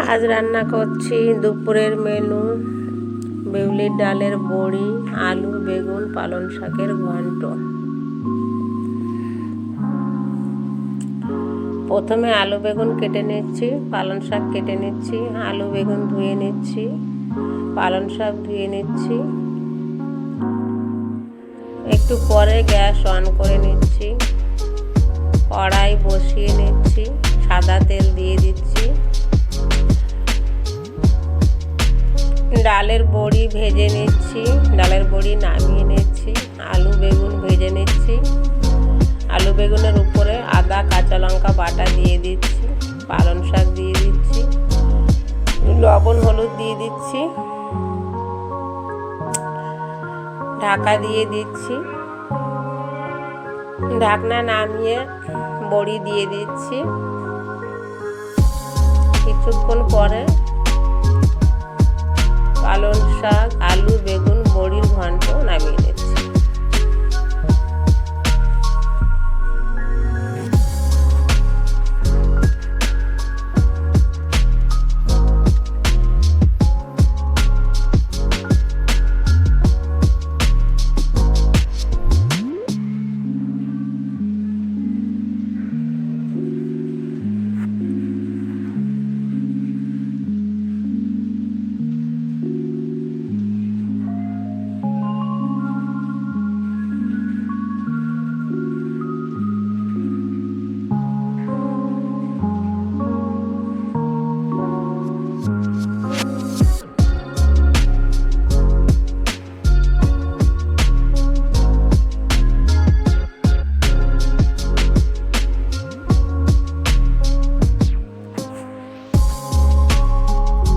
আজ রান্না করছি দুপুরের মেনু বিউলির ডালের বড়ি, আলু, বেগুন, পালং শাকের ঘন্ট। প্রথমে আলু বেগুন কেটে নিচ্ছি, পালং শাক কেটে নিচ্ছি, আলু বেগুন ধুয়ে নিচ্ছি, পালং শাক ধুয়ে নিচ্ছি। একটু পরে গ্যাস অন করে নিচ্ছি, কড়াই বসিয়ে নিচ্ছি, সাদা তেল দিয়ে দিচ্ছি, ডালের বড়ি ভেজে নিচ্ছি, ডালের বড়ি নামিয়ে নিচ্ছি, আলু বেগুন ভেজে নিচ্ছি, আলু বেগুনের উপরে আদা কাঁচা লঙ্কা বাটা দিয়ে দিচ্ছি, পালং শাক দিয়ে দিচ্ছি, লবণ হলুদ দিয়ে দিচ্ছি, ঢাকা দিয়ে দিচ্ছি, ঢাকনা নামিয়ে বড়ি দিয়ে দিচ্ছি। কিছুক্ষণ পরে পালং শাক, আলু বেগুন বড়ির ঘন্ট নামিয়ে নিচ্ছি।